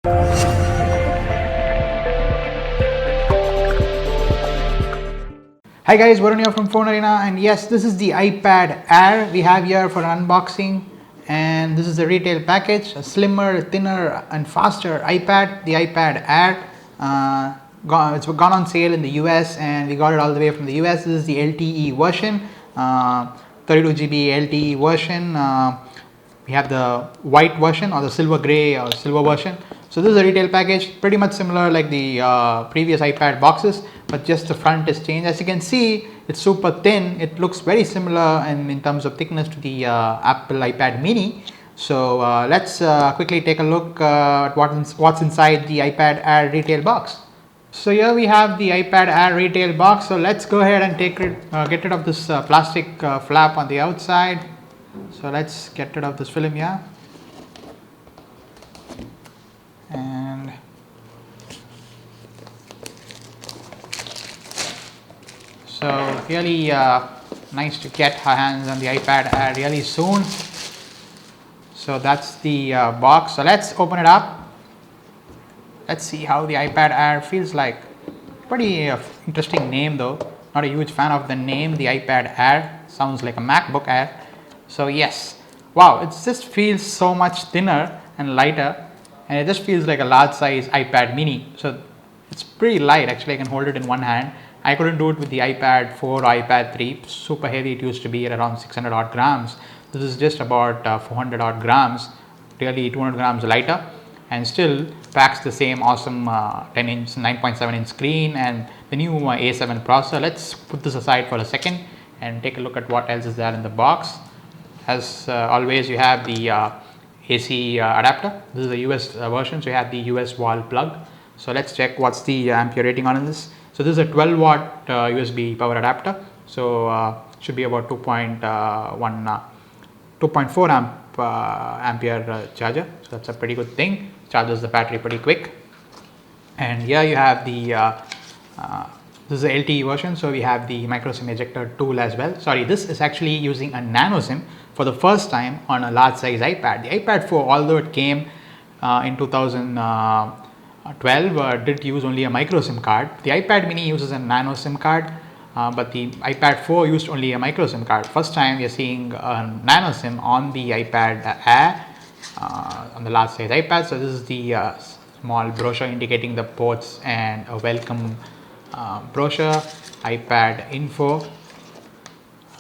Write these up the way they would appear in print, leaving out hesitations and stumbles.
Hi guys, Varun here from Phone Arena, and yes, this is the iPad Air we have here for unboxing, and this is the retail package, a slimmer, thinner and faster iPad, the iPad Air. It's gone on sale in the US and we got it all the way from the US. This is the LTE version, 32 GB LTE version. We have the white version or the silver gray or silver version. So this is a retail package, pretty much similar like the previous iPad boxes, but just the front is changed. As you can see, it's super thin. It looks very similar in terms of thickness to the Apple iPad mini. So let's quickly take a look at what's inside the iPad Air retail box. So here we have the iPad Air retail box. So let's go ahead and get rid of this plastic flap on the outside. So let's get rid of this film here. And so really nice to get our hands on the iPad Air really soon. So that's the box. So let's open it up. Let's see how the iPad Air feels like. Pretty interesting name though. Not a huge fan of the name, the iPad Air. Sounds like a MacBook Air. So yes, wow, it just feels so much thinner and lighter, and it just feels like a large size iPad mini. So it's pretty light. Actually, I can hold it in one hand. I couldn't do it with the iPad 4 or iPad 3. Super heavy. It used to be at around 600 odd grams. This is just about 400 odd grams, really 200 grams lighter, and still packs the same awesome 10-inch 9.7-inch screen and the new A7 processor. Let's put this aside for a second and take a look at what else is there in the box. As always, you have the AC adapter. This is the US version, so you have the US wall plug. So let's check what's the ampere rating on this. So this is a 12 watt USB power adapter. So should be about 2.4 ampere charger. So that's a pretty good thing. Charges the battery pretty quick. And here you have the this is the LTE version, so we have the micro SIM ejector tool as well. Sorry, this is actually using a nano SIM for the first time on a large size iPad. The iPad 4, although it came in 2012, did use only a micro SIM card. The iPad mini uses a nano SIM card, but the iPad 4 used only a micro SIM card. First time we are seeing a nano SIM on the iPad Air, on the large size iPad. So this is the small brochure indicating the ports and a welcome brochure, iPad info,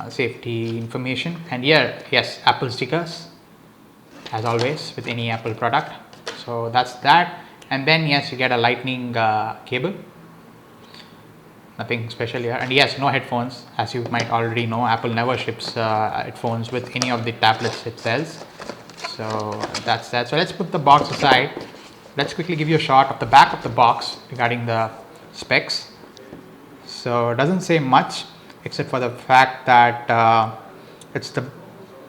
safety information, and here, yes, Apple stickers as always with any Apple product. So that's that. And then yes, you get a lightning cable. Nothing special here. And yes, no headphones. As you might already know, Apple never ships headphones with any of the tablets it sells. So that's that. So let's put the box aside. Let's quickly give you a shot of the back of the box regarding the specs. So it doesn't say much except for the fact that it's the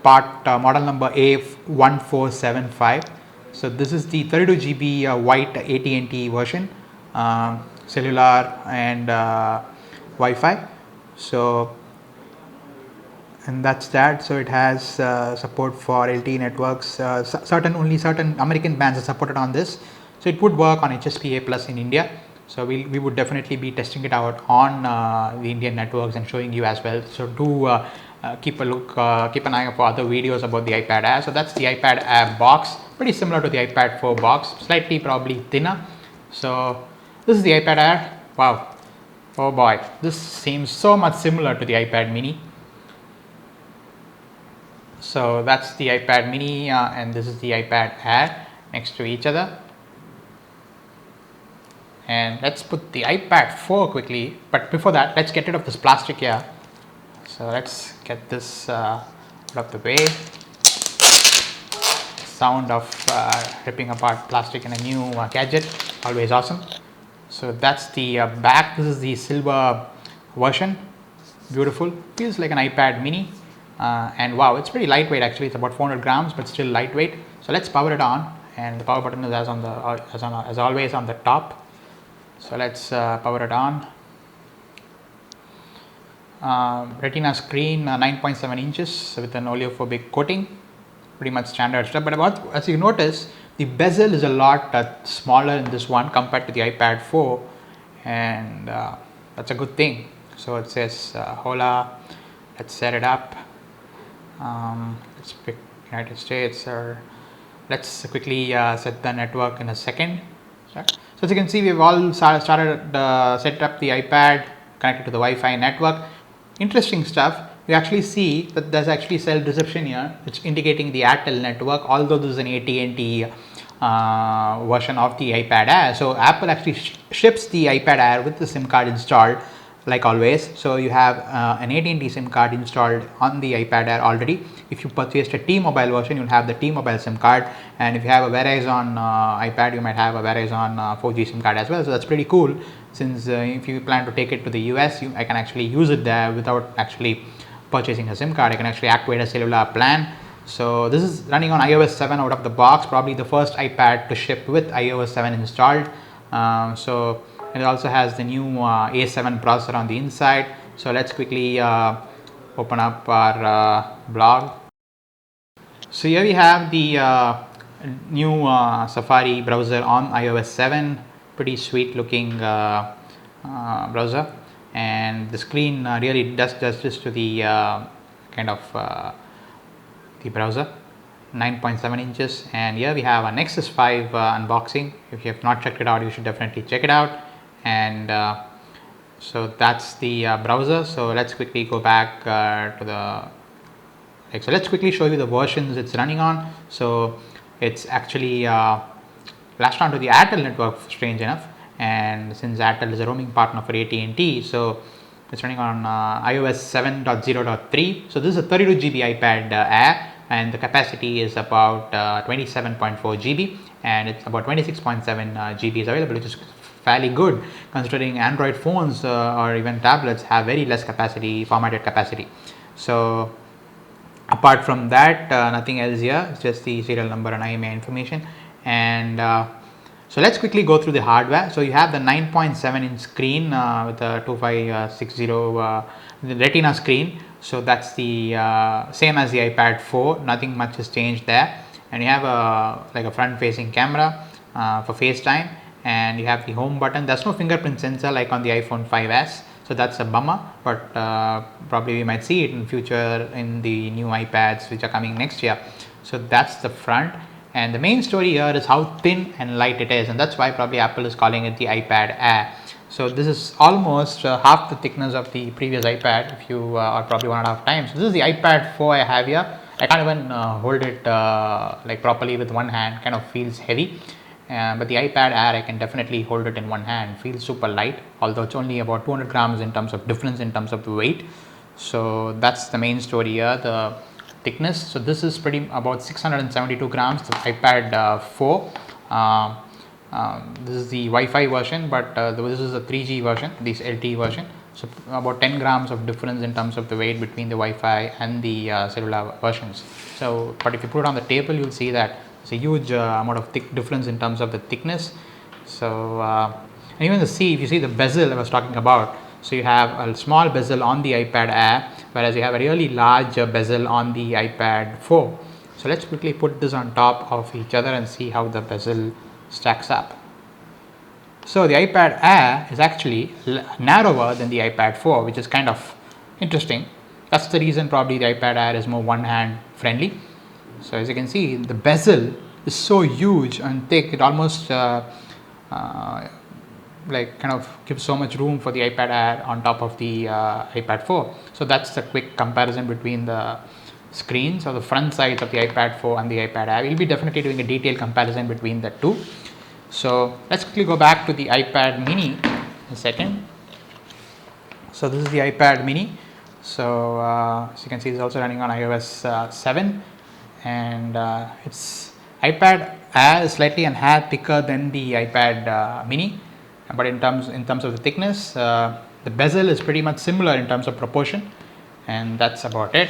part model number A1475. So this is the 32 GB white AT&T version, cellular and Wi-Fi. So and that's that. So it has support for LTE networks. Certain American bands are supported on this. So it would work on HSPA Plus in India. So we would definitely be testing it out on the Indian networks and showing you as well. So do keep an eye out for other videos about the iPad Air. So that's the iPad Air box, pretty similar to the iPad 4 box, slightly probably thinner. So this is the iPad Air. Wow, oh boy, this seems so much similar to the iPad mini. So that's the iPad mini and this is the iPad Air next to each other. And let's put the iPad 4 quickly, but before that, let's get rid of this plastic here. So let's get this out of the way. Sound of ripping apart plastic in a new gadget, always awesome. So that's the back. This is the silver version. Beautiful, feels like an iPad mini. And wow, it's pretty lightweight actually. It's about 400 grams, but still lightweight. So let's power it on, and the power button is as always on the top. So let's power it on. Retina screen, 9.7 inches with an oleophobic coating, pretty much standard stuff. But as you notice, The bezel is a lot smaller in this one compared to the iPad 4, and that's a good thing. So it says hola. Let's set it up. Let's pick United States, or let's quickly set the network in a second. So as you can see, we've all started set up the iPad connected to the Wi-Fi network. Interesting stuff. You actually see that there's actually cell reception here. It's indicating the Airtel network, although this is an AT&T version of the iPad Air. So Apple actually ships the iPad Air with the SIM card installed, like always. So you have an AT&T SIM card installed on the iPad Air already. If you purchased a T-Mobile version, you'll have the T-Mobile SIM card, and if you have a Verizon iPad, you might have a Verizon 4G SIM card as well. So that's pretty cool, since if you plan to take it to the US, I can actually use it there without actually purchasing a SIM card. I can actually activate a cellular plan. So this is running on iOS 7 out of the box, probably the first iPad to ship with iOS 7 installed. So it also has the new A7 processor on the inside. So let's quickly open up our blog. So here we have the new Safari browser on iOS 7. Pretty sweet looking browser, and the screen really does justice to the kind of the browser. 9.7 inches, and here we have a Nexus 5 unboxing. If you have not checked it out, you should definitely check it out. And so that's the browser. So let's quickly go back to the so let's quickly show you the versions it's running on. So it's actually latched onto the Airtel network, strange enough, and since Airtel is a roaming partner for AT&T, so it's running on iOS 7.0.3. So this is a 32 GB iPad Air, and the capacity is about 27.4 GB, and it's about 26.7 GB is available, which is fairly good considering Android phones or even tablets have very less capacity, formatted capacity. So apart from that, nothing else here. It's just the serial number and IMEI information. And so let's quickly go through the hardware. So you have the 9.7 inch screen with a 2560 the Retina screen. So that's the same as the iPad 4. Nothing much has changed there. And you have a front facing camera for FaceTime, and you have the home button. There's no fingerprint sensor like on the iPhone 5s, so that's a bummer, but probably we might see it in future in the new iPads which are coming next year. So that's the front, and the main story here is how thin and light it is, and that's why probably Apple is calling it the iPad Air. So this is almost half the thickness of the previous iPad, if you or probably 1.5 times. So this is the iPad 4 I have here. I can't even hold it like properly with one hand, kind of feels heavy. But the iPad Air, I can definitely hold it in one hand, feels super light, although it's only about 200 grams in terms of difference in terms of the weight. So that's the main story here, the thickness. So this is pretty about 672 grams, the iPad 4. This is the Wi-Fi version, but this is a 3G version, this LTE version. So about 10 grams of difference in terms of the weight between the Wi-Fi and the cellular versions. So, but if you put it on the table, you'll see that it's a huge amount of difference in terms of the thickness. So and even if you see the bezel I was talking about, so you have a small bezel on the iPad Air, whereas you have a really large bezel on the iPad 4. So let's quickly put this on top of each other and see how the bezel stacks up. So the iPad Air is actually narrower than the iPad 4, which is kind of interesting. That's the reason probably the iPad Air is more one hand friendly. So as you can see, the bezel is so huge and thick, it almost like kind of gives so much room for the iPad Air on top of the iPad 4. So that's the quick comparison between the screens or the front sides of the iPad 4 and the iPad Air. We'll be definitely doing a detailed comparison between the two. So let's quickly go back to the iPad mini in a second. So this is the iPad mini. So as you can see, it's also running on iOS 7, and its iPad Air is slightly a hair thicker than the iPad mini, but in terms of the thickness, the bezel is pretty much similar in terms of proportion, and that's about it.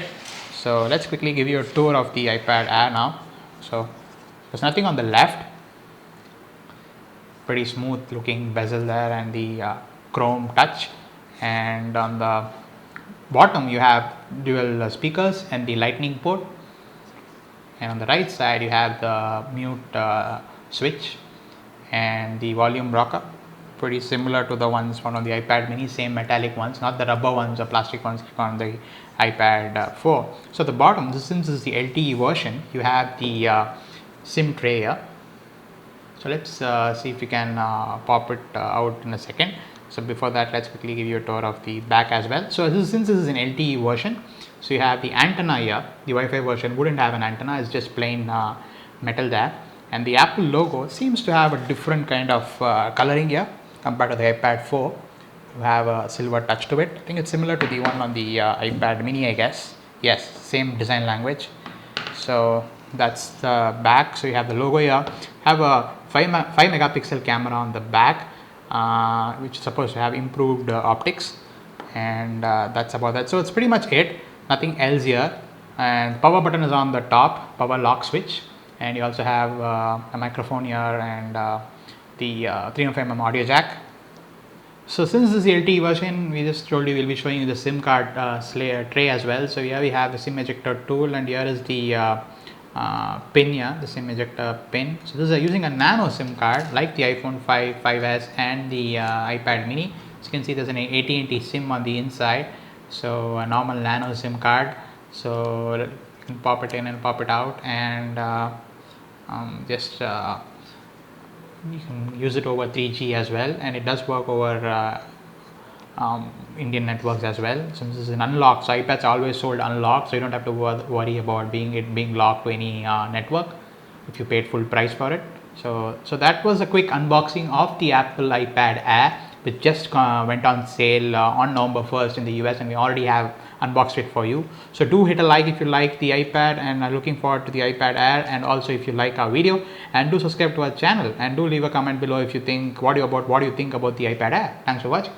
So let's quickly give you a tour of the iPad Air now. So there's nothing on the left, pretty smooth looking bezel there, and the chrome touch, and on the bottom you have dual speakers and the lightning port, and on the right side you have the mute switch, and the volume rocker, pretty similar to the ones found on the iPad mini, same metallic ones, not the rubber ones or plastic ones like on the iPad 4. So the bottom, since this is the LTE version, you have the SIM tray here. So let's see if we can pop it out in a second. So before that, let's quickly give you a tour of the back as well. So since this is an LTE version, so you have the antenna here. The Wi-Fi version wouldn't have an antenna, it's just plain metal there. And the Apple logo seems to have a different kind of coloring here compared to the iPad 4. You have a silver touch to it. I think it's similar to the one on the iPad mini, I guess. Yes, same design language. So that's the back. So you have the logo here. Have a 5 megapixel camera on the back, which is supposed to have improved optics, and that's about that. So it's pretty much it, nothing else here. And power button is on the top, power lock switch, and you also have a microphone here and the 3.5mm audio jack. So since this is the LTE version, we just told you we'll be showing you the SIM card tray as well. So here we have the SIM ejector tool, and here is the pin here, the SIM ejector pin. So this is using a nano SIM card like the iPhone 5, 5s and the iPad mini. As you can see, there's an AT&T SIM on the inside, so a normal nano SIM card. So you can pop it in and pop it out, and you can use it over 3G as well, and it does work over Indian networks as well. Since this is an unlocked, so iPads are always sold unlocked, so you don't have to worry about being locked to any network if you paid full price for it. So that was a quick unboxing of the Apple iPad Air, which just went on sale on November 1st in the US, and we already have unboxed it for you. So do hit a like if you like the iPad and are looking forward to the iPad Air, and also if you like our video, and do subscribe to our channel, and do leave a comment below if you think what do you think about the iPad Air. Thanks for watching.